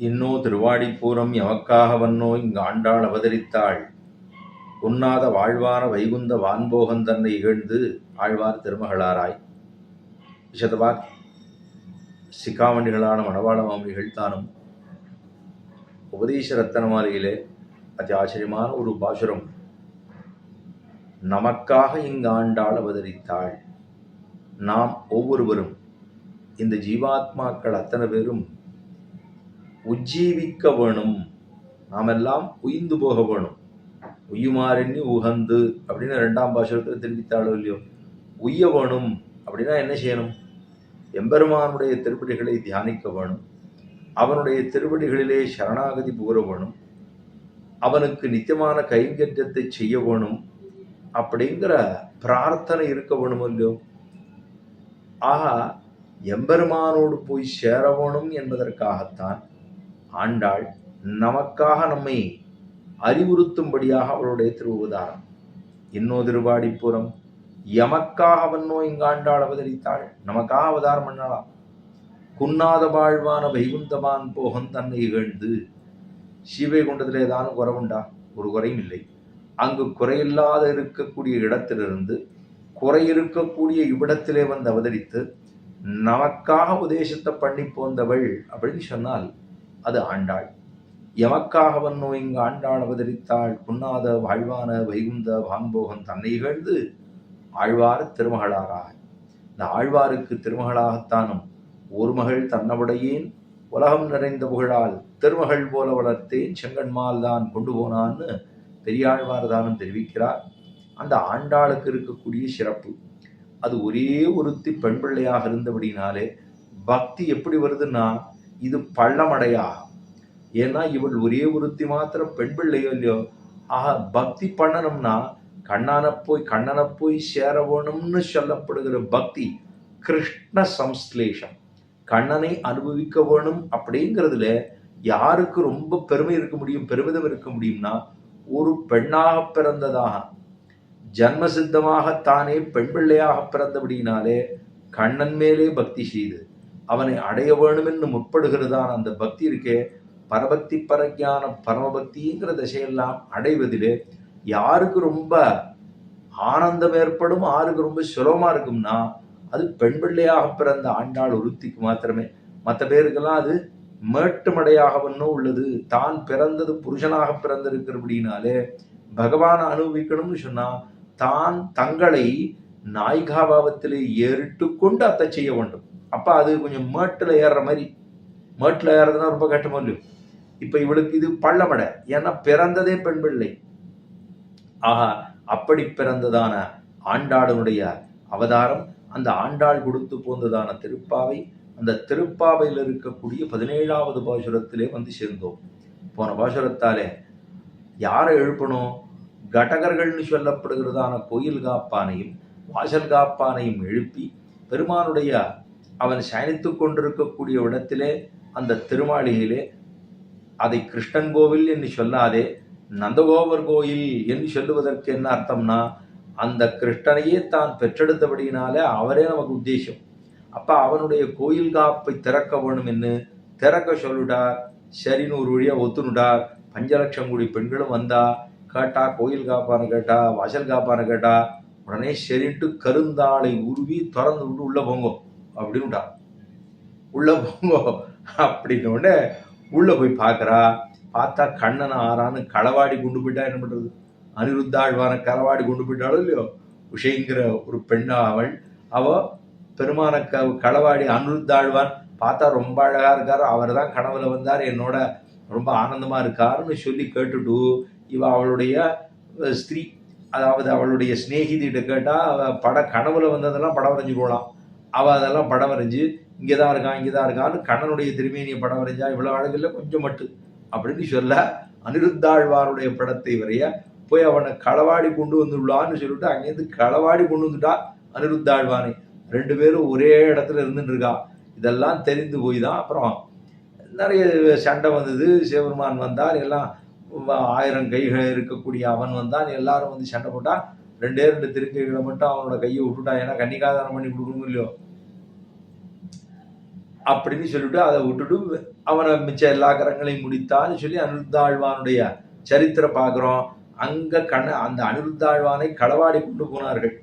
இன்னோ திருவாடிப்பூரம் எமக்காக வன்னோ இங்கு ஆண்டாள் அவதரித்தாள். உண்ணாத வாழ்வான வைகுந்த வான்போகன் தன்னை இகழ்ந்து ஆழ்வார் திருமகளாராய். விஷதவாக் சிக்காமணிகளான மணவாள மாமணிகள் தானும் உபதேச ரத்தனமாலையிலே அதி ஆச்சரியமான ஒரு பாசுரம். நமக்காக இங்கு ஆண்டாள் அவதரித்தாள். நாம் ஒவ்வொருவரும், இந்த ஜீவாத்மாக்கள் அத்தனை பேரும் உஜ்ஜீவிக்க வேணும். நாம் எல்லாம் உயிர்ந்து போக வேணும். உய்யுமாறெண்ணி உகந்து அப்படின்னு 2ஆம் பாசுரத்தில் தெரிவித்தாளோ இல்லையோ. உய்ய வேணும் அப்படின்னா என்ன செய்யணும்? எம்பெருமானுடைய திருப்படிகளை தியானிக்க வேணும். அவனுடைய திருப்படிகளிலே சரணாகதி புகழ வேணும். அவனுக்கு நித்தியமான கைங்கரியத்தை செய்ய வேணும் அப்படிங்கிற பிரார்த்தனை இருக்க வேணும் இல்லையோ. ஆக எம்பெருமானோடு போய் சேர வேணும் என்பதற்காகத்தான் ஆண்டாள் நமக்காக நம்மை அறிவுறுத்தும்படியாக அவளுடைய திருவுதாரம். இன்னோ திருவாடிப்புறம் எமக்காக வன்னோ இங்காண்டாள் அவதரித்தாள். நமக்காக அவதாரம் பண்ணலாம். குன்னாத வாழ்வான வைகுந்தமான் போகன் தன்னை இகழ்ந்து. ஸ்ரீவைகுண்டத்திலே தான் குறைவுண்டா? ஒரு குறையும் இல்லை. அங்கு குறையில்லாத இருக்கக்கூடிய இடத்திலிருந்து குறை இருக்கக்கூடிய இவ்விடத்திலே வந்து அவதரித்து நமக்காக உபதேசத்தை பண்ணி போந்தவள் அப்படின்னு சொன்னால் அது ஆண்டாள். எமக்காக வன்னோ இங்கு ஆண்டாள் அவதரித்தாள். குன்னாத வாழ்வான வைகுந்த வான்போகன் தன்னை இகழ்ந்து ஆழ்வார் திருமகளாராய். இந்த ஆழ்வாருக்கு திருமகளாகத்தானும் ஒரு மகள் தன்னவுடையேன் உலகம் நிறைந்த புகழால் திருமகள் போல வளர்த்தேன் செங்கன்மால் தான் கொண்டு போனான்னு பெரியாழ்வார் தானும் தெரிவிக்கிறார். அந்த ஆண்டாளுக்கு இருக்கக்கூடிய சிறப்பு அது ஒரே ஒருத்தி பெண் பிள்ளையாக இருந்தபடினாலே பக்தி எப்படி வருதுன்னா இது பள்ளமடையாக. ஏன்னா இவள் ஒரே ஒருத்தி மாத்திரம் பெண் பிள்ளையோ இல்லையோ. ஆக பக்தி பண்ணணும்னா கண்ணனை போய் சேர வேணும்னு சொல்லப்படுகிற பக்தி கிருஷ்ண சம்ஸ்லேஷம். கண்ணனை அனுபவிக்க வேணும் அப்படிங்கிறதுல யாருக்கு ரொம்ப பெருமை இருக்க முடியும், பெருமிதம் இருக்க முடியும்னா ஒரு பெண்ணாக பிறந்ததாக ஜன்மசித்தமாகத்தானே பெண் பிள்ளையாக பிறந்தபடினாலே கண்ணன் மேலே பக்தி செய்து அவனை அடைய வேணும் என்று முற்படுகிறதான அந்த பக்தி இருக்கே, பரபக்தி பரஜான பரமபக்திங்கிற திசையெல்லாம் அடைவதிலே யாருக்கு ரொம்ப ஆனந்தம் ஏற்படும், யாருக்கு ரொம்ப சுலபமா இருக்கும்னா அது பெண் பிள்ளையாக பிறந்த ஆண்டாள் ஒருத்திக்கு மாத்திரமே. மற்ற பேருக்கெல்லாம் அது மேட்டுமடையாகவன்னோ உள்ளது. தான் பிறந்தது புருஷனாக பிறந்திருக்கிறபடினாலே பகவானை அனுபவிக்கணும்னு சொன்னா தான் தங்களை நாய்காபாவத்திலே ஏறிட்டு கொண்டு அத்தை செய்ய வேண்டும். அப்ப அது கொஞ்சம் மேட்டுல ஏறுற மாதிரி. மேட்டுல ஏறதுன்னா ரொம்ப கஷ்டமா இல்லையோ. இப்ப இவளுக்கு இது பள்ளமடை. ஏன்னா பிறந்ததே பெண் பிள்ளை. ஆஹா, அப்படி பிறந்ததான ஆண்டாளுடைய அவதாரம். அந்த ஆண்டாள் கொடுத்து போந்ததான திருப்பாவை, அந்த திருப்பாவையில் இருக்கக்கூடிய 17வது பாசுரத்திலே வந்து சேர்ந்தோம். போன பாசுரத்தாலே யாரை எழுப்பணும்? கடகர்கள்னு சொல்லப்படுகிறதான கோயில் காப்பானையும் வாசல் காப்பானையும் எழுப்பி பெருமானுடைய அவன் சயனித்து கொண்டிருக்கக்கூடிய இடத்திலே அந்த திருமாளிகையிலே அதை கிருஷ்ணன் கோவில் என்று சொல்லாதே நந்தகோபர் கோயில் என்று சொல்லுவதற்கு என்ன அர்த்தம்னா அந்த கிருஷ்ணனையே தான் பெற்றெடுத்தபடியினாலே அவரே நமக்கு உத்தேசம். அப்ப அவனுடைய கோயில் காப்பை திறக்க வேணும் என்று திறக்க சொல்லிட்டார். சரின்னு ஒரு வழியா ஒத்துனுட்டார். 5 லட்சம் கோடி பெண்களும் வந்தா கேட்டா, கோயில் காப்பான கேட்டா, வாசல் காப்பான கேட்டா, உடனே சரின்ட்டு கருந்தாளை உருவி திறந்து விட்டு உள்ள போங்கோ அப்படின்னுட்டா. உள்ள போங்கோ அப்படின்னு உடனே உள்ள போய் பார்க்கறா. பார்த்தா கண்ணனை ஆறான்னு களவாடி கொண்டு போயிட்டா. என்ன பண்றது? அனிருத்தாழ்வான களவாடி கொண்டு போயிட்டாலும் இல்லையோ. உஷைங்கிற ஒரு பெண்ணா அவ பெருமான களவாடி அனிருத்தாழ்வான் பார்த்தா ரொம்ப அழகா இருக்காரு, அவர் தான் கனவுல வந்தார், என்னோட ரொம்ப ஆனந்தமா இருக்காருன்னு சொல்லி கேட்டுட்டு இவ அவளுடைய ஸ்திரீ, அதாவது அவளுடைய சிநேகிதிட்ட கேட்டா அவ கனவுல வந்ததெல்லாம் படம் வரைஞ்சு போகலாம். அவ அதெல்லாம் படம் வரைஞ்சு இங்கேதான் இருக்கான் இங்கேதான் இருக்கான்னு கண்ணனுடைய திருமேனியை படம் வரைஞ்சா இவ்வளவு அழகில்ல கொஞ்சம் மட்டும் அப்படின்னு சொல்ல அனிருத்தாழ்வாருடைய படத்தை வரைய போய் அவனை களவாடி கொண்டு வந்துள்ளான்னு சொல்லிட்டு அங்கேருந்து களவாடி கொண்டு வந்துட்டா அனிருத்தாழ்வானை. 2 பேரும் ஒரே இடத்துல இருந்துட்டு இருக்கா. இதெல்லாம் தெரிந்து போய் தான் அப்புறம் நிறைய சண்டை வந்தது. சிவபெருமான் வந்தார், எல்லாம் 1000 கைகள் இருக்கக்கூடிய அவன் வந்தான், எல்லாரும் வந்து சண்டை போட்டா. 2 திருக்கைகளை மட்டும் அவனோட கையை விட்டுட்டான். ஏன்னா கன்னிகாதானம் பண்ணி கொடுக்கணும் இல்லையோ. அப்படின்னு சொல்லிட்டு அதை விட்டுட்டு அவனை மிச்ச எல்லா கரங்களையும் முடித்தான்னு சொல்லி அனிருத்தாழ்வானுடைய சரித்திரம் பார்க்குறோம். அங்க அந்த அனிருத்தாழ்வானை களவாடி கொண்டு போனார்கள்.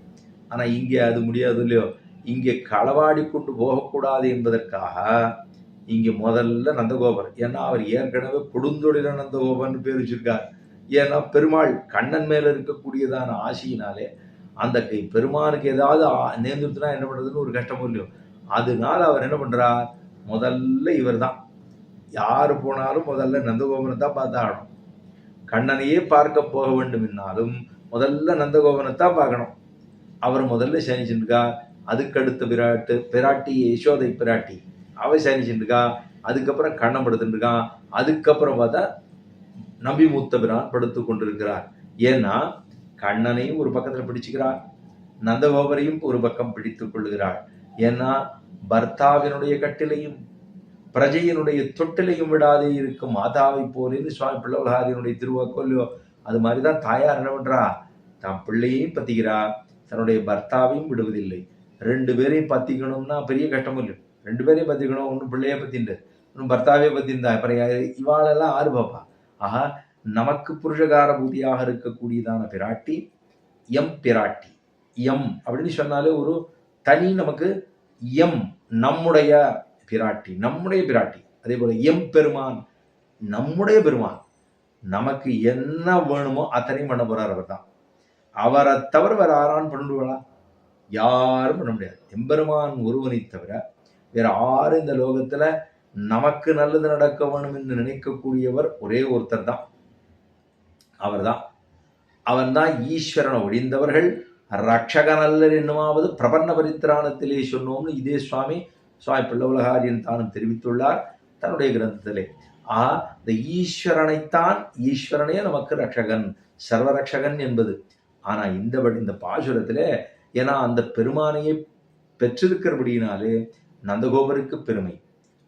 ஆனா இங்கே அது முடியாது இல்லையோ. இங்கே களவாடி கொண்டு போகக்கூடாது என்பதற்காக இங்கே முதல்ல நந்தகோபர், ஏன்னா அவர் ஏற்கனவே கொடுந்தொழில நந்தகோபர்னு பேர் வச்சிருக்கார். ஏன்னா பெருமாள் கண்ணன் மேல இருக்கக்கூடியதான ஆசையினாலே அந்த பெருமானுக்கு ஏதாவது நேர்ந்துட்டுனா என்ன பண்றதுன்னு ஒரு கஷ்டமும் இல்லையோ. அதனால அவர் என்ன பண்றார், முதல்ல இவர் தான் யாரு போனாலும் முதல்ல நந்தகோபனை தான் பார்த்தாகணும். கண்ணனையே பார்க்க போக வேண்டும் என்னாலும் முதல்ல நந்தகோபனை தான் பார்க்கணும். அவர் முதல்ல சனிச்சுருக்கா. அதுக்கடுத்த பிராட்டி யசோதை பிராட்டி அவ சனிச்சுருக்கா. அதுக்கப்புறம் கண்ணன் படுத்துருக்கான். அதுக்கப்புறம் பார்த்தா நம்பி மூத்த பிரான் படுத்து கொண்டிருக்கிறார். ஏன்னா கண்ணனையும் ஒரு பக்கத்துல பிடிச்சுக்கிறார், நந்தகோபரையும் ஒரு பக்கம் பிடித்துக் கொள்ளுகிறாள். ஏன்னா பர்த்தாவினுடைய கட்டிலையும் பிரஜையினுடைய தொட்டிலையும் விடாதே இருக்கும் மாதாவை போலேன்னு சுவாமி பிள்ளவலகாரியினுடைய திருவாக்கோல்லையோ. அது மாதிரிதான் தாயார் என்ன பண்றா, தான் பிள்ளையையும் பத்திக்கிறா, தன்னுடைய பர்த்தாவையும் விடுவதில்லை. 2 பேரையும் பத்திக்கணும்னா பெரிய கஷ்டம் இல்லை. 2 பேரையும் பத்திக்கணும். ஒன்னும் பிள்ளையே பத்திண்டு, ஒன்னும் பர்த்தாவே பத்திருந்தா அப்புறம் இவாளெல்லாம் ஆறு பாப்பா. ஆக நமக்கு புருஷகார பூதியாக இருக்கக்கூடியதான பிராட்டி எம் பிராட்டி. எம் அப்படின்னு சொன்னாலே ஒரு தனி நமக்கு எம் நம்முடைய பிராட்டி, நம்முடைய பிராட்டி. அதே போல எம் பெருமான் நம்முடைய பெருமான். நமக்கு என்ன வேணுமோ அத்தனையும் பண்ண போறார் அவர் தான். அவரை தவிர வேற ஆறான் பண்ணுவாளா? யாரும் பண்ண முடியாது. எம்பெருமான் ஒருவனை தவிர வேற ஆறு இந்த லோகத்துல நமக்கு நல்லது நடக்க வேணும் என்று நினைக்கக்கூடியவர் ஒரே ஒருத்தர் தான். அவர்தான். அவன் தான் ஈஸ்வரனை ஒழிந்தவர்கள் ரட்சகனல்லர் என்னுமாவது பிரபன்ன பரித்திராணத்திலே சொன்னோம்னு இதே சுவாமி பிள்ளவலகாரியன் தானும் தெரிவித்துள்ளார் தன்னுடைய கிரந்தத்திலே. இந்த ஈஸ்வரனைத்தான், ஈஸ்வரனே நமக்கு ரட்சகன், சர்வரட்சகன் என்பது. ஆனா இந்த பாசுரத்துல ஏன்னா அந்த பெருமானையை பெற்றிருக்கிறபடியினாலே நந்தகோபருக்கு பெருமை.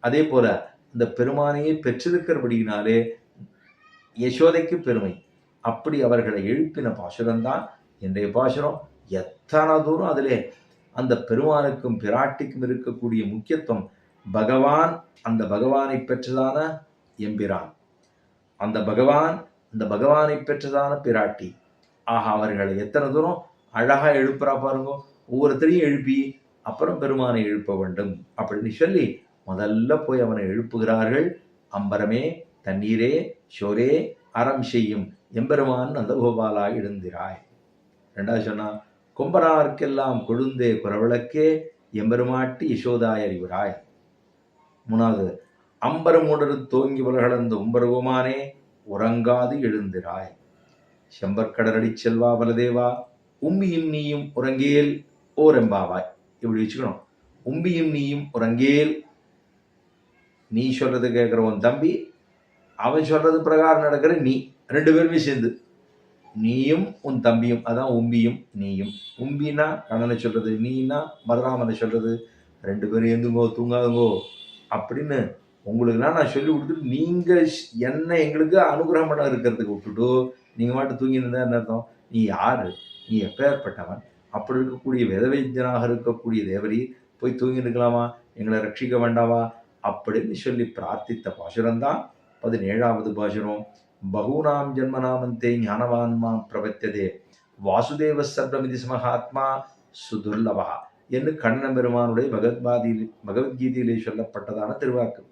அதே போல அந்த பெருமானையை பெற்றிருக்கிறபடியினாலே யசோதைக்கு பெருமை. அப்படி அவர்களை எழுப்பின பாசுரம் தான் இன்றைய பாசுரம். எத்தனை தூரம் அதிலே அந்த பெருமானுக்கும் பிராட்டிக்கும் இருக்கக்கூடிய முக்கியத்துவம். பகவான், அந்த பகவானை பெற்றதான எம்பிரான், அந்த பகவானை பெற்றதான பிராட்டி. அவர்களை எத்தனை தூரம் அழகா எழுப்புறா பாருங்க. ஒவ்வொருத்தரையும் எழுப்பி அப்புறம் பெருமானை எழுப்ப வேண்டும் அப்படின்னு சொல்லி முதல்ல போய் அவனை எழுப்புகிறார்கள். அம்பரமே தண்ணீரே சோரே அறம் செய்யும் எம்பெருமான் நந்தகோபாலா எழுந்திராய். 2வது சொன்னா, கொம்பனார்க்கெல்லாம் கொழுந்தே குறவிளக்கே எம்பெருமாட்டி யசோதாய் அறிவுராய். 3வது, அம்பரமுடரு தோங்கி உலகளந்த உம்பருகுமானே உறங்காது எழுந்திராய். செம்பற்கடரடி செல்வா பலதேவா உம்பியும் நீயும் உறங்கேல் ஓரெம்பாவாய். இப்படி வச்சுக்கணும். உம்பியும் நீயும் உறங்கேல், நீ சொல்றது கேட்கிறவன் தம்பி, அவன் சொல்றது பிரகாரம் நடக்கிற நீ, 2 பேருமே சேர்ந்து நீயும் உன் தம்பியும், அதான் உம்பியும் நீயும். உம்பினா கண்ணனை சொல்றது, நீனா பலராமனை சொல்றது. 2 பேரும் எந்துங்கோ தூங்காதுங்கோ அப்படின்னு உங்களுக்குலாம் நான் சொல்லி கொடுத்துட்டு நீங்க என்ன எங்களுக்கு அனுகிரகம் பண்ண இருக்கிறதுக்கு விட்டுட்டு நீங்க மட்டும் தூங்கினதா என்ன அர்த்தம்? நீ யாரு? நீ எப்பேற்பட்டவன்? அப்படி இருக்கக்கூடிய வேதவைத்தியனாக இருக்கக்கூடிய தேவரி போய் தூங்கி இருக்கலாமா? எங்களை ரட்சிக்க வேண்டாமா? அப்படின்னு சொல்லி பிரார்த்தித்த பாசுரம்தான் 17வது பாசுரம். பகூனாம் ஜன்மநாமந்தே ஞானவான்மா பிரபத்தியதே வாசுதேவ சர்வமிதி மகாத்மா சுதுர்லபா என்று கண்ணன் பெருமானுடைய பகவத்கீதையிலே சொல்லப்பட்டதான திருவாக்கு.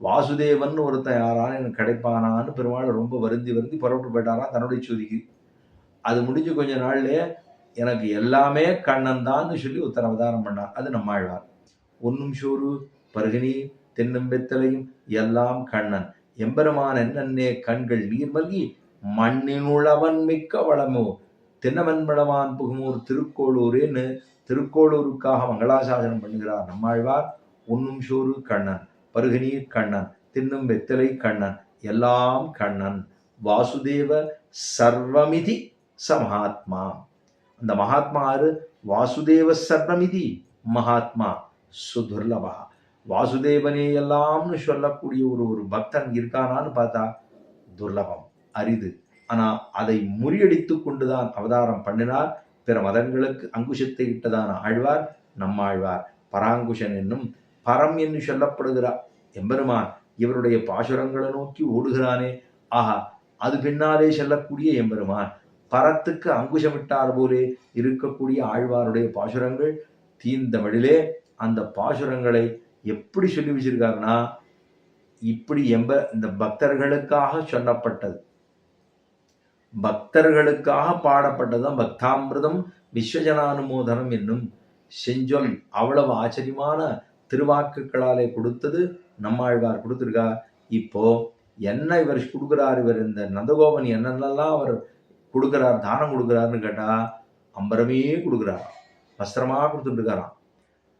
வாசுதேவன் ஒருத்தன் யாரான எனக்கு கிடைப்பானான்னு பெருமாள் ரொம்ப வருந்தி புறப்பட்டு போயிட்டாரான் தன்னுடைய சுதிக்கு. அது முடிஞ்சு கொஞ்ச நாள்லயே எனக்கு எல்லாமே கண்ணன் தான் சொல்லி ஒருத்தர் அவதாரம் பண்ணார். அது நம்மாழ்வார். ஒன்னும் சோறு பருகினி தென்னம்பெத்தலையும் எல்லாம் கண்ணன் எம்பெருமான் என்னன்னே கண்கள் நீர் மல்கி மண்ணினுளவன் மிக்க வளமோ தென்னமன்பளவான் புகுமூர் திருக்கோளூரேன்னு திருக்கோளூருக்காக மங்களாசாசனம் பண்ணுகிறார் நம்மாழ்வார். உண்ணும் சோறு கண்ணன், பருகுநீர் கண்ணன், தின்னும் வெத்தலை கண்ணன், எல்லாம் கண்ணன். வாசுதேவ சர்வமிதி ச மகாத்மா. அந்த மகாத்மா ஆறு? வாசுதேவ சர்வமிதி மகாத்மா சுதுர்லபா. வாசுதேவனே எல்லாம்னு சொல்லக்கூடிய ஒரு பக்தன் இருக்கானான்னு பார்த்தா துர்லபம், அரிது. ஆனா அதை முறியடித்து கொண்டுதான் அவதாரம் பண்ணினார். பிற மதங்களுக்கு அங்குஷத்தை இட்டதான ஆழ்வார் நம்மாழ்வார். பராங்குஷன் என்னும் பரம் என்று சொல்லப்படுகிறார் எம்பெருமான் இவருடைய பாசுரங்களை நோக்கி ஓடுகிறானே, ஆஹா, அது பின்னாலே செல்லக்கூடிய எம்பெருமான் பரத்துக்கு அங்குஷமிட்டார் போலே இருக்கக்கூடிய ஆழ்வாருடைய பாசுரங்கள் தீந்தமிழிலே அந்த பாசுரங்களை எப்படி சொல்லி வச்சிருக்காருன்னா, இப்படி இந்த பக்தர்களுக்காக சொல்லப்பட்டது, பக்தர்களுக்காக பாடப்பட்டதுதான் பக்தாமிர்தம் விஸ்வஜனானுமோதனம் என்னும் செஞ்சொல். அவ்வளவு ஆச்சரியமான திருவாக்குகளாலே கொடுத்தது நம்மாழ்வார் கொடுத்திருக்கார். இப்போ என்ன இவர் கொடுக்கிறார், இவர் இந்த நந்தகோபன் என்னென்னலாம் அவர் கொடுக்கிறார், தானம் கொடுக்கிறாருன்னு கேட்டா, அம்பரமே கொடுக்கிறார், வஸ்திரமா கொடுத்துட்டு இருக்காராம்,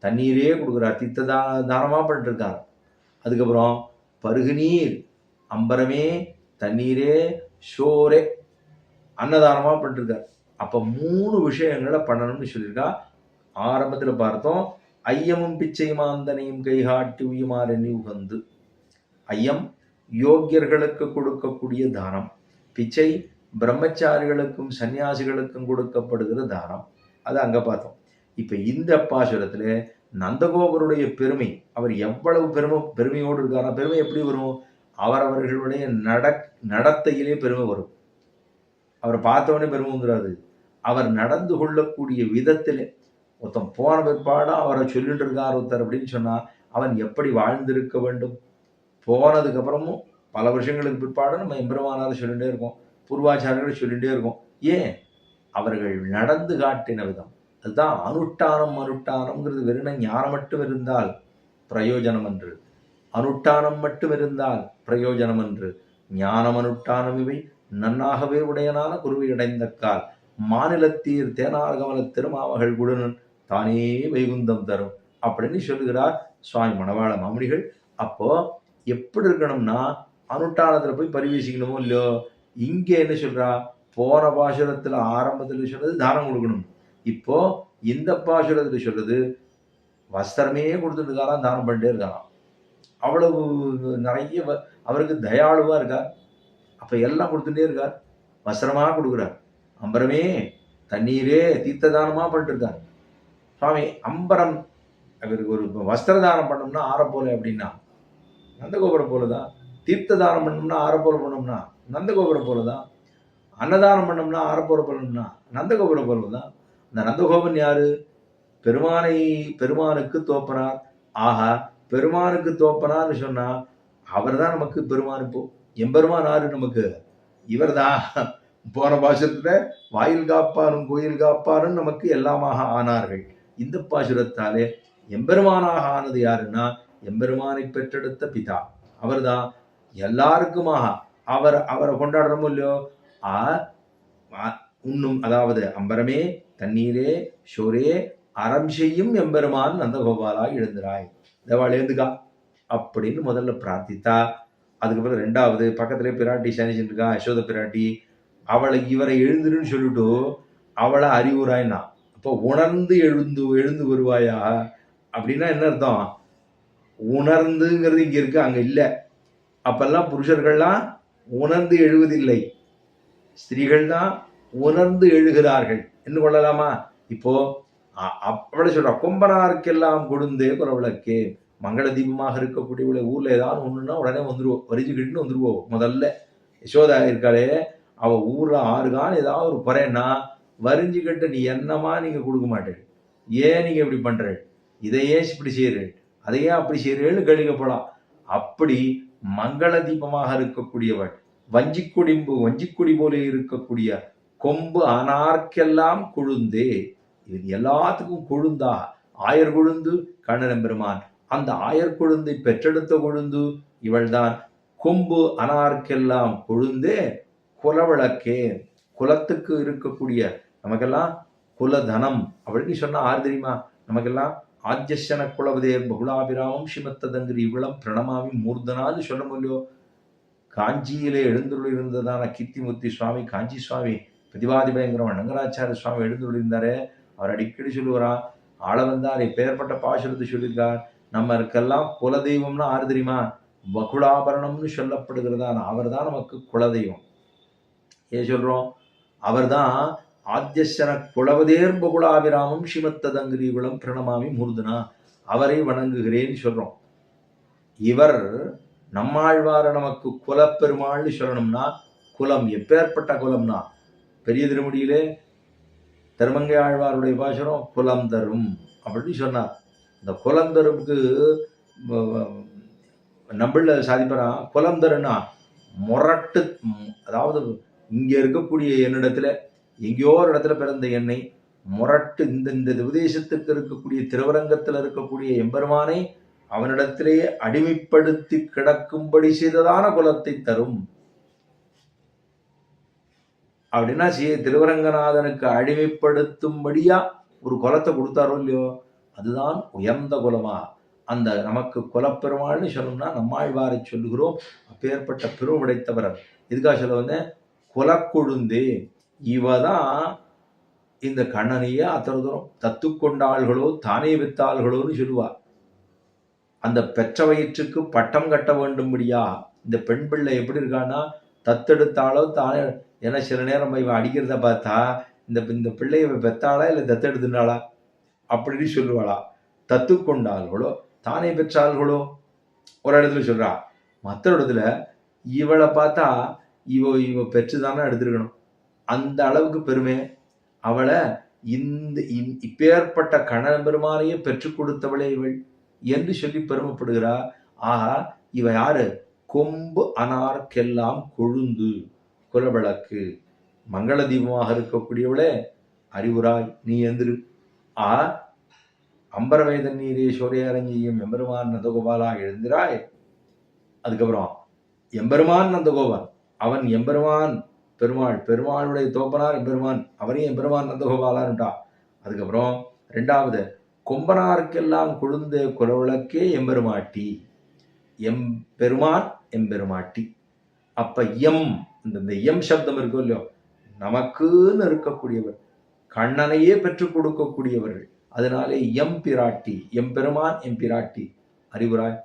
தண்ணீரே கொடுக்கிறார், தீர்த்த தானமா பண்ணிட்டு இருக்கார். அதுக்கப்புறம் பருகுநீர், அம்பரமே, தண்ணீரே, ஷோரே அன்னதானமா பண்ணிருக்கார். அப்ப 3 விஷயங்களை பண்ணணும்னு சொல்லியிருக்கா. ஆரம்பத்துல பார்த்தோம், ஐயமும் பிச்சைமாந்தனையும் கைகாட்டி உயுமாறு எண்ணி உகந்து. ஐயம் யோக்கியர்களுக்கு கொடுக்கக்கூடிய தானம், பிச்சை பிரம்மச்சாரிகளுக்கும் சன்னியாசிகளுக்கும் கொடுக்கப்படுகிற தானம், அது அங்க பார்த்தோம். இப்ப இந்த பாசுரத்துல நந்தகோபருடைய பெருமை, அவர் எவ்வளவு பெருமையோடு இருக்காரா. பெருமை எப்படி வரும், அவரவர்களுடைய நடத்தையிலே பெருமை வரும். அவரை பார்த்தவனே பெருமை வந்துடாது, அவர் நடந்து கொள்ளக்கூடிய விதத்திலே. ஒருத்தன் போன பிற்பாடா அவரை சொல்லிட்டு இருக்கார் ஒருத்தர் அப்படின்னு சொன்னா, அவன் எப்படி வாழ்ந்திருக்க வேண்டும். போனதுக்கு அப்புறமும் பல வருஷங்களுக்கு பிற்பாடு நம்ம எம்பெருமானார் சொல்லிட்டே இருக்கோம், பூர்வாச்சாரியர்கள் சொல்லிட்டே இருக்கோம். ஏன், அவர்கள் நடந்து காட்டின விதம். அதுதான் அனுஷ்டானம்ங்கிறது. வெறும் ஞானம் மட்டும் இருந்தால் பிரயோஜனம் அன்று, அனுஷ்டானம் மட்டும் இருந்தால் பிரயோஜனம் அன்று. ஞானம் அனுஷ்டானம் இவை நன்னாகவே உடையனான குருவை அடைந்த கால் மாநிலத்தீர் தேனார் கமல திருமாமகள் குடுனன் தானே வைகுந்தம் தரும் அப்படின்னு சொல்லுகிறார் சுவாமி மணவாள மாமுனிகள். அப்போ எப்படி இருக்கணும்னா, அனுஷ்டானத்துல போய் பரிவேசிக்கணுமோ இல்லையோ. இங்க என்ன சொல்றா, போன பாசுரத்துல ஆரம்பத்துல சொல்றது தானம் கொடுக்கணும், இப்போ இந்த பாசுரத்துல சொல்றது வஸ்திரமே கொடுத்துட்டு இருக்காராம், தானம் பண்ணிட்டே இருக்காராம். அவ்வளவு நிறைய அவருக்கு தயாளுவா இருக்கார். அப்ப எல்லாம் கொடுத்துட்டே இருக்கார், வஸ்திரமா கொடுக்குறார், அம்பரமே, தண்ணீரே, தீர்த்த தானமா பண்ணிட்டு இருக்கார் சுவாமி. அம்பரம் அவருக்கு ஒரு வஸ்திர தானம் பண்ணோம்னா ஆற போல அப்படின்னா நந்தகோபுரம் போலதான், தீர்த்த தானம் பண்ணோம்னா ஆற போல பண்ணோம்னா நந்தகோபுரம் போலதான், அன்னதானம் பண்ணோம்னா ஆற போல பண்ணோம்னா நந்தகோபுரம் போலதான். இந்த நந்தகோபன் யாரு, பெருமானுக்கு தோப்பனார். ஆஹா, பெருமானுக்கு தோப்பனார்னு சொன்னா அவர் தான் நமக்கு பெருமான். இப்போ எம்பெருமான் ஆறு நமக்கு, இவர் தான். போன பாசுரத்துல வாயில் காப்பாரும் கோயில் காப்பாரும் நமக்கு எல்லாமாக ஆனார்கள். இந்த பாசுரத்தாலே எம்பெருமானாக ஆனது யாருன்னா, எம்பெருமானை பெற்றெடுத்த பிதா அவர்தான். எல்லாருக்குமாக அவரை கொண்டாடுறோமோ இல்லையோ. உண்ணும், அதாவது அம்பரமே, தண்ணீரே, ஷோரே, அறம் செய்யும் எம்பெருமான் நந்தகோபாலா எழுந்திராய், தேவாள் எழுந்துக்கா அப்படின்னு முதல்ல பிரார்த்தித்தா. அதுக்கப்புறம் 2வது பக்கத்திலே பிராட்டி சனிச்சுட்டு இருக்கா, யசோத பிராட்டி. அவளை இவரை எழுந்துருன்னு சொல்லிட்டு அவளை அறிவுராய்னா. அப்போ உணர்ந்து எழுந்து வருவாயா அப்படின்னா என்ன அர்த்தம், உணர்ந்துங்கிறது இங்க இருக்கு, அங்க இல்ல. அப்பெல்லாம் புருஷர்கள்லாம் உணர்ந்து எழுவதில்லை, ஸ்திரீகள் தான் உணர்ந்து எழுகிறார்கள் என்று கொள்ளலாமா. இப்போ அவளை சொல்ற, கொம்பனாருக்கெல்லாம் கொடுந்தே குறவிளக்கே, மங்கள தீபமாக இருக்கக்கூடிய ஊர்ல ஏதாவது ஒண்ணுன்னா உடனே வந்துருவோம், வரிஞ்சுக்கிட்டுன்னு வந்துருவோம். முதல்ல யசோதா இருக்காளே, அவ ஊர்ல 6 காலம் ஏதாவது ஒரு குறைன்னா வரிஞ்சுக்கிட்ட, நீ என்னமா நீங்க கொடுக்க மாட்டேன், ஏன் நீங்க இப்படி பண்ற, இதையே இப்படி செய்யறேன், அதையே அப்படி செய்யறேன்னு கேள்விக்கப்படலாம். அப்படி மங்கள தீபமாக இருக்கக்கூடியவள், வஞ்சிக்குடி போல இருக்கக்கூடிய கொம்பு அனார்க்கெல்லாம் கொழுந்தே, இது எல்லாத்துக்கும் கொழுந்தா, ஆயர் கொழுந்து கண்ணன் பெருமான். அந்த ஆயர் கொழுந்தை பெற்றெடுத்த கொழுந்து இவள்தான். கொம்பு அனார்க்கெல்லாம் கொழுந்தே குலவிளக்கே, குலத்துக்கு இருக்கக்கூடிய நமக்கெல்லாம் குலதனம் அப்படின்னு சொன்னா ஆறு தெரியுமா, நமக்கெல்லாம் ஆத்யசன குலவதேர் பகுலாபிராமம் ஸ்ரீமத்ததங்கிரி இவ்வளம் பிரணமாமி மூர்தனான்னு சொல்ல முடியோ. காஞ்சியிலே எழுந்துள்ள இருந்ததான கீர்த்திமூர்த்தி சுவாமி, காஞ்சி சுவாமி, பிரதிவாதி பயங்கரம் ரங்கராச்சாரிய சுவாமி எழுந்துள்ள இருந்தாரே, அவர் அடிக்கடி சொல்லுவாராம், ஆள வந்தார் இப்பேற்பட்ட பாசுரத்தை சொல்லியிருக்கார். நம்மளுக்கெல்லாம் குலதெய்வம்னா ஆறு தெரியுமா, பகுலாபரணம்னு சொல்லப்படுகிறதா, அவர் தான் நமக்கு குலதெய்வம். ஏன் சொல்றோம், அவர் தான் ஆத்யசன குலவதேர் பகுலாபிராமம் ஸ்ரீமத்ததங்கிரி குலம் பிரணமாமி மூர்தனா. அவரை வணங்குகிறேன்னு சொல்றோம். இவர் நம்மாழ்வார நமக்கு குலப்பெருமாள்னு சொல்லணும்னா, குலம் எப்பேற்பட்ட குலம்னா, பெரிய திருமுடியிலே திருமங்கை ஆழ்வாருடைய பாசுரம் குலம் தரும் அப்படின்னு சொன்னார். இந்த குலம் தரும்க்கு நம்மள சாதிப்பறான். குலம் தருன்னா முரட்டு, அதாவது இங்க இருக்கக்கூடிய என்னிடத்துல எங்கேயோ ஒரு இடத்துல பிறந்த என்னை முரட்டு இந்த உபதேசத்துக்கு இருக்கக்கூடிய திருவரங்கத்தில் இருக்கக்கூடிய எம்பெருமானை அவனிடத்திலேயே அடிமைப்படுத்தி கிடக்கும்படி செய்ததான குலத்தை தரும் அப்படின்னா, திருவரங்கநாதனுக்கு அடிமைப்படுத்தும்படியா ஒரு குலத்தை கொடுத்தாரோ இல்லையோ, அதுதான் உயர்ந்த குலமா. அந்த நமக்கு குலப்பெருமாள்னு சொல்லணும்னா நம்மாழ்வாரை சொல்லுகிறோம். அப்பேற்பட்ட பெருமை உடைத்தவர். இதுக்காக சொல்ல வந்தேன், குலக்கொழுந்தே. இவதான் இந்த கண்ணனையே அத்தனை தூரம் தத்து கொண்டாள்களோ தானே வித்தாள்களோன்னு சொல்லுவா. அந்த பெற்ற வயிற்றுக்கு பட்டம் கட்ட வேண்டும்படியா இந்த பெண் பிள்ளை எப்படி இருக்கான்னா, தத்தெடுத்தாலோ தானே. ஏன்னா சில நேரம் இவன் அடிக்கிறத பார்த்தா இந்த பிள்ளைய பெத்தாளா இல்லை தத்தெடுத்துனாளா அப்படின்னு சொல்லுவாளா. தத்து கொண்டாள்களோ தானே பெற்றாள்களோ ஒரு இடத்துல சொல்றா. மற்ற இடத்துல இவளை பார்த்தா இவ பெற்றுதானே எடுத்திருக்கணும். அந்த அளவுக்கு பெருமை. அவளை இப்பேற்பட்ட கணவன் பெருமானையே பெற்றுக் கொடுத்தவளே இவள் என்று சொல்லி பெருமைப்படுகிறா. ஆஹா, இவ யாரு? கொம்பு அனார்க்கெல்லாம் கொழுந்து குலவிளக்கு மங்கள தீபமாக இருக்கக்கூடியவளே, அறிவுராய் நீ எந்திரு. அம்பரவேதன் நீரே சோரையரஞ்சியும் எம்பெருமான் நந்தகோபாலா எழுந்திராய். அதுக்கப்புறம் எம்பெருமான் நந்தகோபால், அவன் எம்பெருமான் பெருமாள், பெருமாளுடைய தோப்பனார் எம்பெருமான், அவரையும் எம்பெருமான் நந்தகோபாலான்ட்டா. அதுக்கப்புறம் ரெண்டாவது, கொம்பனாருக்கெல்லாம் கொழுந்தே குலவிளக்கே எம்பெருமாட்டி, எம்பெருமான் எம்பெருமாட்டி. அப்ப இந்த எம் சப்தம் இருக்கோ இல்லையோ, நமக்குன்னு இருக்கக்கூடியவர், கண்ணனையே பெற்றுக் கொடுக்கக்கூடியவர்கள். அதனாலே எம் பிராட்டி, எம்பெருமான் எம்பிராட்டி அறிவுராய்.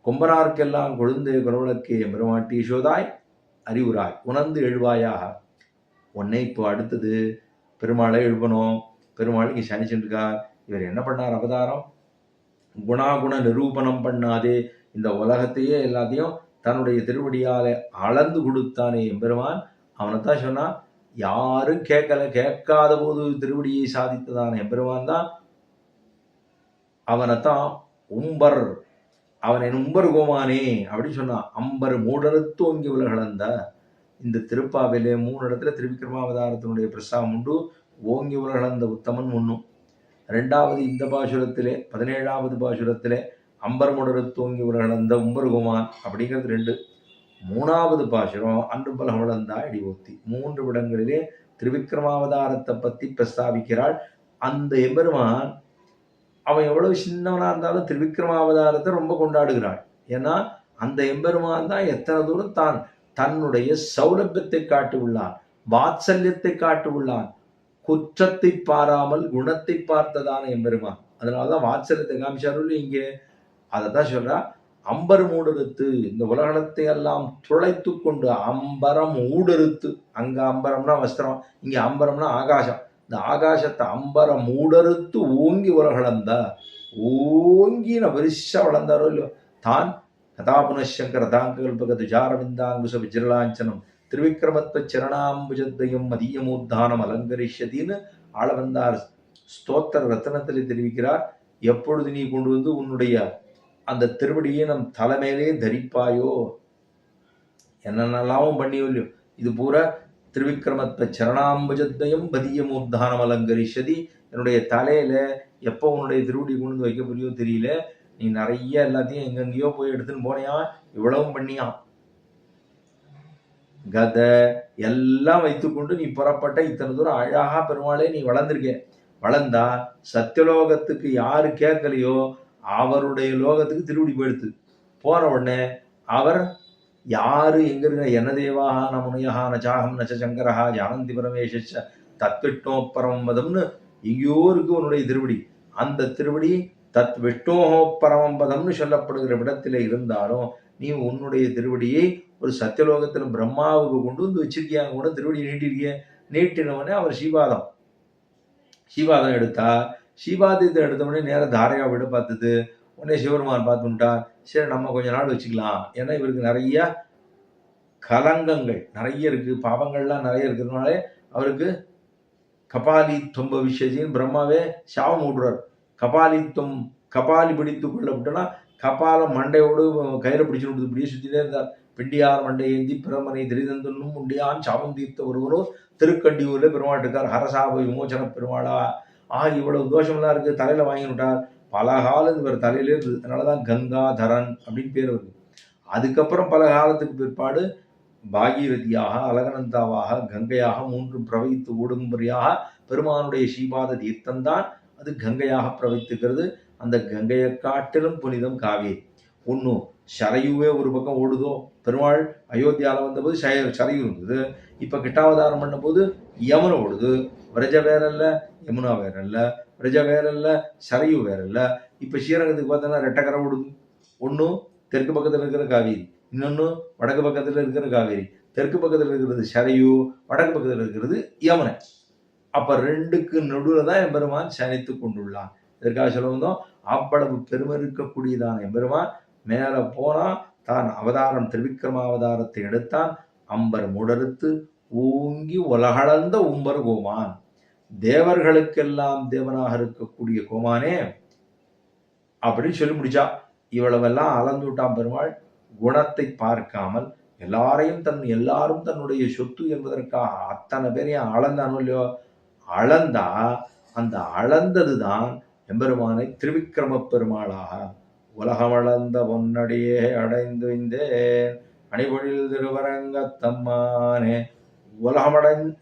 கொம்பனாருக்கெல்லாம் கொழுந்தே குலவிளக்கே எம்பெருமாட்டி யசோதாய் அறிவுராய் உணர்ந்து எழுவாயாக. உன்னை இப்போ அடுத்தது பெருமாளை எழுப்பணும். பெருமாளுக்கு சனிச்சுருக்கார். இவர் என்ன பண்ணார் அவதாரம்? குணாகுண நிரூபணம் பண்ணாதே இந்த உலகத்தையே எல்லாத்தையும் தன்னுடைய திருவடியால அளந்து கொடுத்தானே எம்பெருமான். அவனைத்தான் சொன்னா, யாரும் கேட்காத போது திருவடியை சாதித்ததான எம்பெருமான் தான். அவனைத்தான் உம்பர், அவன் என் உம்பர் கோமானே அப்படின்னு சொன்னான். அம்பர் மூடறுத்து ஓங்கி உலகளந்த. இந்த திருப்பாவிலே 3 இடத்துல திருவிக்கிரமாவதாரத்தினுடைய பிரஸ்தாவம் உண்டு. ஓங்கி உலகளந்த உத்தமன் ஒன்றும். 2வது இந்த பாசுரத்திலே 17வது பாசுரத்திலே அம்பர் மூடறுத்து ஓங்கி உலகளந்த உம்பர் கோமான் அப்படிங்கிறது 2. 3வது பாசுரம் அன்று பல வளர்ந்தா இடிவோத்தி. 3 இடங்களிலே திருவிக்கிரமாவதாரத்தை பற்றி பிரஸ்தாபிக்கிறாள். அந்த எம்பெருமான் அவன் எவ்வளவு சின்னவனா இருந்தாலும் திருவிக்கிரமாவதாரத்தை ரொம்ப கொண்டாடுகிறாள். ஏன்னா அந்த எம்பெருமான் தான் எத்தனை தூரம் தான் தன்னுடைய சௌலபியத்தை காட்டி உள்ளான், வாத்சல்யத்தை காட்டி உள்ளான். குற்றத்தை பாராமல் குணத்தை பார்த்ததான எம்பெருமான். அதனாலதான் வாத்சல்யத்தை காமிச்சாரு இங்கே. அதைத்தான் சொல்றா, அம்பர் மூடறுத்து இந்த உலகத்தை எல்லாம் துளைத்து கொண்டு அம்பரம் ஊடறுத்து. அங்க அம்பரம்னா வஸ்திரம், இங்க அம்பரம்னா ஆகாசம். இந்த ஆகாசத்தை அம்பரம் மூடறுத்து ஓங்கி உலகளந்த. ஓங்கின பெருசா வளர்ந்தாரோ இல்லையோ தான். கதாபுனசங்கர தாங்கல்பகது ஜாரவிந்தாங்குச விஜிரலாஞ்சனம் திருவிக்கிரமத்வ சரணாம்புஜத்வயம் மதியமூத்தானம் அலங்கரிஷத்தின்னு ஆளவந்தார் ஸ்தோத்திர ரத்தனத்தில் தெரிவிக்கிறார். எப்பொழுது நீ கொண்டு வந்து உன்னுடைய அந்த திருவடியை நம் தலைமையிலே தரிப்பாயோ, என்னென்னலாமும் பண்ணியோ இல்லையோ, இது பூரா திருவிக்கிரமத்வ சரணாம்புஜத்வயம் பதியமூத்தானம் அலங்கரிஷதி. என்னுடைய தலையில எப்போ உன்னுடைய திருவடி கொண்டு வந்து வைக்க போறியோ தெரியல. நீ நிறைய எல்லாத்தையும் எங்கெங்கயோ போய் எடுத்துன்னு போனியா, இவ்வளவும் பண்ணியா. கதை எல்லாம் வைத்துக்கொண்டு நீ புறப்பட்ட இத்தனை தூரம் அழகா பெருமாளே நீ வளர்ந்துருக்க. வளர்ந்தா சத்தியலோகத்துக்கு யாரு கேட்கலையோ அவருடைய லோகத்துக்கு திருவடி போயிடுத்து. போன உடனே அவர் யாரு எங்க இருக்க, என்ன தேவாக நமுனையா நச்சாகம் நச்ச சங்கரஹா ஜானந்தி பரமேஷ தத்விஷ்ணோப்பரமபதம்னு எங்கேயோ இருக்கு உன்னுடைய திருவடி. அந்த திருவடி தத் விஷ்ணோஹோ பரமபதம்னு சொல்லப்படுகிற இடத்துல இருந்தாலும் நீ உன்னுடைய திருவடியை ஒரு சத்தியலோகத்துல பிரம்மாவுக்கு கொண்டு வந்து வச்சிருக்கியாங்க. கூட திருவடி நீட்டிருக்கிய. நீட்டினவனே அவர் ஸ்ரீபாதம் எடுத்தா ஸ்ரீபாதத்தை எடுத்தோடனே நேரம் தாரையா விட பார்த்தது. உடனே சிவபெருமான் பார்த்துட்டார். சரி நம்ம கொஞ்ச நாள் வச்சுக்கலாம். ஏன்னா இவருக்கு நிறைய கலங்கங்கள் நிறைய இருக்கு, பாவங்கள்லாம் நிறைய இருக்கிறதுனால அவருக்கு கபாலித்வம் பவிஷ்யத்தின்னு பிரம்மாவே சாபம் விடுறார். கபாலி பிடித்து கொள்ளப்பட்டனா கபாலம் மண்டையோடு கயிறை பிடிச்சு இப்படியே சுத்திட்டே இருந்தார். பிண்டியார் மண்டை ஏந்தி பிரமனை திரிதந்தனும் உண்டியான் சாபம் தீர்த்த ஒருவரும் திருக்கண்டியூர்ல பெருமாள் இருக்கார். ஹரசாப விமோச்சன பெருமாளா. இவ்வளவு தோஷம்லாம் இருக்கு, தலையில வாங்கி விட்டார். பல காலம் இவர் தலையிலே இருந்தது. அதனாலதான் கங்காதரன் அப்படின்னு பேர் வருது. அதுக்கப்புறம் பல காலத்துக்கு பிற்பாடு பாகீரதியாக, அலகநந்தாவாக, கங்கையாக மூன்றும் பிரவகித்து ஓடும்படியாக பெருமானுடைய ஸ்ரீபாத தீர்த்தம்தான் அது கங்கையாக பிரவகித்துக்கிறது. அந்த கங்கையை காட்டிலும் புனிதம் காவேரி. ஒன்றும் சரையுவே ஒரு பக்கம் ஓடுதோ. பெருமாள் அயோத்தியாவில் வந்தபோது சரையு இருந்தது. இப்போ கிட்டாவதாரம் பண்ண போது யமுனை ஓடுது. விரஜ வேறல்ல, யமுனா வேறல்ல, விரஜ வேறல்ல, சரையு வேறல்ல. இப்போ ஸ்ரீரங்கத்துக்கு பார்த்தோன்னா ரெட்டக்கரை ஓடுது. ஒன்றும் தெற்கு பக்கத்தில் இருக்கிற காவேரி, இன்னொன்று வடக்கு பக்கத்தில் இருக்கிற காவேரி. தெற்கு பக்கத்தில் இருக்கிறது சரையு, வடக்கு பக்கத்தில் இருக்கிறது யமுனை. அப்போ ரெண்டுக்கு நடுவில் தான் எம்பெருமான் சனித்து கொண்டுள்ளான். இதற்காக சொல்ல வந்தோம், அவ்வளவு பெருமை இருக்கக்கூடியதான எம்பெருமான் மேலே போனால் தான் அவதாரம் திருவிக்கிரமாவதாரத்தை எடுத்தான். அம்பர் முடறுத்து ஓங்கி உலகளந்த உம்பர் கோமான், தேவர்களுக்கெல்லாம் தேவனாக இருக்கக்கூடிய கோமானே அப்படின்னு சொல்லி முடிச்சா. இவ்வளவெல்லாம் அளந்து விட்டான் பெருமாள். குணத்தை பார்க்காமல் எல்லாரும் தன்னுடைய சொத்து என்பதற்காக அத்தனை பேரையும் அளந்தானோ இல்லையோ. அளந்தா அந்த அளந்ததுதான் எம்பெருமானை திருவிக்கிரம பெருமாளாக உலகமளந்த பொன்னடியே அடைந்து இந்தேன் அணிபொழில் திருவரங்கத்தம்மானே.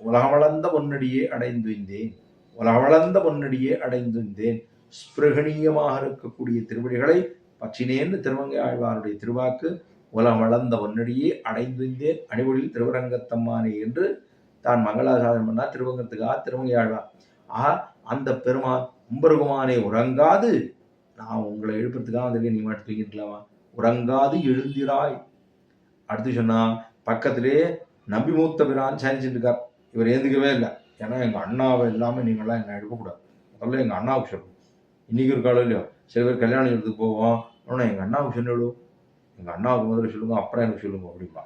உலகமளந்த பொன்னடியே அடைந்து இந்தேன், உலகமளந்த பொன்னடியே அடைந்து இந்தேன். ஸ்பிருகணீயமாக இருக்கக்கூடிய திருவடிகளை பற்றினேன்னு திருமங்கை ஆழ்வாருடைய திருவாக்கு. உலகமளந்த பொன்னடியே அடைந்து இந்தேன் அணிபொழில் திருவரங்கத்தம்மானே என்று தான் மங்களாசாசனம் பண்ணா திருவங்கத்துக்காக திருமங்கை ஆழ்வார். அந்த பெருமான் உம்பருகுமானே உறங்காது, நான் உங்களை எழுப்புறதுக்காக வந்திருக்கேன், நீ மட்டும் தூங்கிருக்கலாமா, உறங்காது எழுந்திராய். அடுத்து சொன்னா பக்கத்திலே நம்பி மூத்த பிரான் சாய்ச்சிட்டு இருக்கார். இவர் ஏந்துக்கவே இல்லை. ஏன்னா எங்கள் அண்ணாவை இல்லாமல் நீங்களாம் என்னை எழுப்பக்கூடாது. முதல்ல எங்கள் அண்ணாவுக்கு சொல்லணும். இன்னைக்கு ஒரு காலம் இல்லையோ, சில பேர் கல்யாணம் எடுத்துக்கு போவோம். ஆனால் எங்கள் அண்ணாவுக்கு சொன்னிடும், எங்கள் அண்ணாவுக்கு முதல்ல சொல்லுங்க, அப்புறம் எனக்கு சொல்லுங்க அப்படின்பா.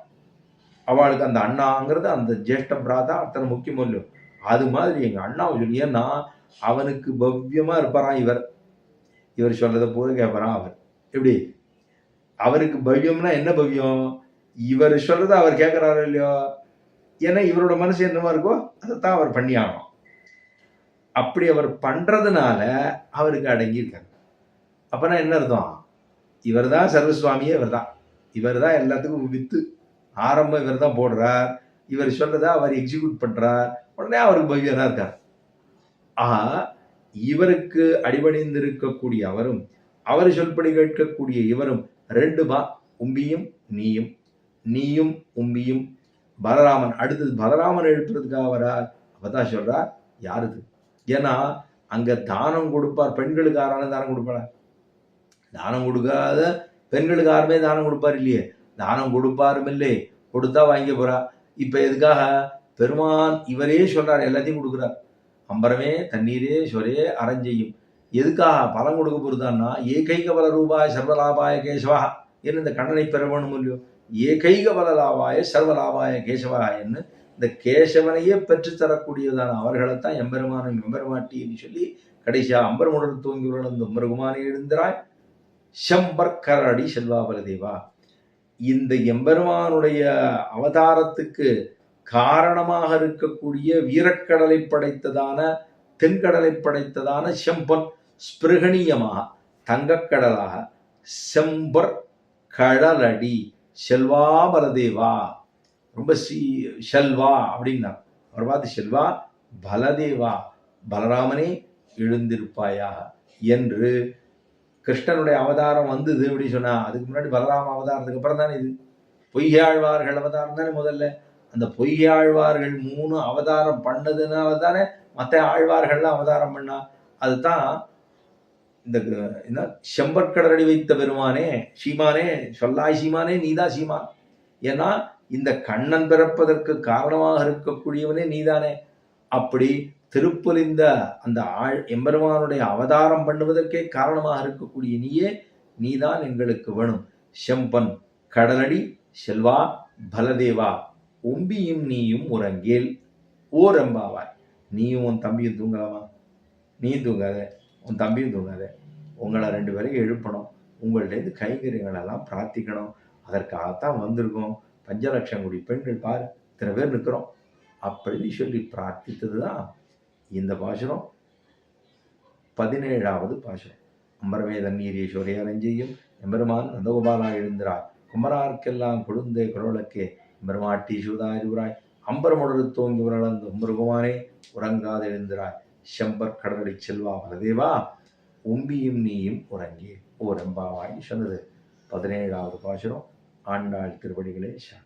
அவளுக்கு அந்த அண்ணாங்கிறது அந்த ஜேஷ்ட பிராதா அத்தனை முக்கியமோ இல்லையோ, அது மாதிரி எங்கள் அண்ணாவை சொல்லி. ஏன்னா அவனுக்கு பவ்யமாக இருப்பாரான் இவர் சொல்றதை போது கேட்பாரான். அவர் எப்படி அவருக்கு பவ்யம்னா என்ன பவ்யம், இவர் சொல்றத அவர் கேட்கிறாரோ இல்லையோ. ஏன்னா இவரோட மனசு என்னமா இருக்கோ அதைத்தான் அவர் பண்ணி ஆகணும். அப்படி அவர் பண்றதுனால அவருக்கு அடங்கியிருக்காரு. அப்பனா என்ன அர்த்தம், இவர் தான் சர்வசுவாமியே, இவர் தான் எல்லாத்துக்கும் வித்து ஆரம்பம் இவர் தான் போடுறார். இவர் சொல்றதா அவர் எக்ஸிக்யூட் பண்றார். உடனே அவருக்கு பவ்யனா இருக்கார். இவருக்கு அடிபணிந்து இருக்கக்கூடிய அவரும் அவர் சொல்படி கேட்கக்கூடிய இவரும் ரெண்டு உம்பியும் நீயும், நீயும் உம்பியும். பலராமன் அடுத்தது பலராமன் எழுப்புறதுக்காக வரார். அப்பதான் சொல்றார் யாருது. ஏன்னா அங்க தானம் கொடுப்பார். பெண்களுக்கு யாரான தானம் கொடுப்பார்? தானம் கொடுக்காத பெண்களுக்கு யாருமே தானம் கொடுப்பார் இல்லையே. தானம் கொடுப்பாரும் இல்லை, கொடுத்தா வாங்கி போறா. இப்ப எதுக்காக பெருமான் இவரே சொல்றார், எல்லாத்தையும் கொடுக்குறார். அம்பரமே தண்ணீரே சொரே அறஞ்செய்யும். எதுக்காக பலம் கொடுக்க போறதான்னா ஏகைக பல ரூபாய் சர்வலாபாய கேசவா என்று இந்த கண்ணனை பெற வேணும் இல்லையோ. ஏகைக பல லாபாய சர்வலாபாய கேசவா என்று இந்த கேசவனையே பெற்றுத்தரக்கூடியதான அவர்களைத்தான் எம்பெருமானும் எம்பெருமாட்டின்னு சொல்லி கடைசியா அம்பரமுடன் தூங்கி உணர்ந்த உம்பருகுமானே எழுந்திராய் செம்பற்கரடி செல்வாபல தேவா. இந்த எம்பெருமானுடைய அவதாரத்துக்கு காரணமாக இருக்கக்கூடிய வீரக்கடலை படைத்ததான தென்கடலை படைத்ததான செம்பன் ஸ்பிருகணியமாக தங்கக்கடலாக செம்பர் கடலடி செல்வா பலதேவா. ரொம்ப செல்வா அப்படின்னா அவர் பார்த்து செல்வா பலதேவா, பலராமனே எழுந்திருப்பாயா என்று கிருஷ்ணனுடைய அவதாரம் வந்தது அப்படின்னு சொன்னா. அதுக்கு முன்னாடி பலராம அவதாரத்துக்கு அப்புறம் தானே இது. பொய்யாழ்வார்கள் அவதாரம் தானே முதல்ல. அந்த பொய்யாழ்வார்கள் 3 அவதாரம் பண்ணதுனால தானே மற்ற ஆழ்வார்கள்லாம் அவதாரம் பண்ணா. அதுதான் இந்த செம்பற்கடலடி வைத்த பெருமானே சீமானே சொல்லாய் சீமானே நீதான் சீமான். ஏன்னா இந்த கண்ணன் பிறப்பதற்கு காரணமாக இருக்கக்கூடியவனே நீதானே. அப்படி திருப்பொலிந்த அந்த எம்பெருமானுடைய அவதாரம் பண்ணுவதற்கே காரணமாக இருக்கக்கூடிய நீதான் எங்களுக்கு வேணும். செம்பன் கடலடி செல்வா பலதேவா ஒம்பியும் நீயும் உறங்கேல் ஓர் எம்பாவாய். நீயும் உன் தம்பியும் தூங்கலாமா? நீ தூங்காத, உன் தம்பியும் தூங்காத. உங்களை 2 பேரையும் எழுப்பணும். உங்கள்டேருந்து கைங்கரியங்களெல்லாம் பிரார்த்திக்கணும். அதற்காகத்தான் வந்திருக்கோம். 5 லட்சம் கோடி பெண்கள் பாரு, இத்தனை பேர் நிற்கிறோம் அப்படின்னு சொல்லி பிரார்த்தித்தது தான் இந்த பாசுரம். 17வது பாசுரம். அம்பரமே தண்ணீர் ஈஸ்வரிய அரஞ்செய்யும் எம்பெருமான் நந்தகோபாலா எழுந்திராய் குமரார்க்கெல்லாம் கொழுந்தே குரலுக்கே எம்பெருமாட்டி சூதாரிபுராய் அம்பரமுடரு தோங்கி உரளந்து உம்பருகுமானே உறங்காது எழுந்திராய் செம்பர் கடலடி செல்வா பலதேவா உம்பியும் நீயும் உறங்கி ஓர் எம்பாவாய் சொன்னது 17வது பாசுரம். ஆண்டாள் திருவடிகளே சரணம்.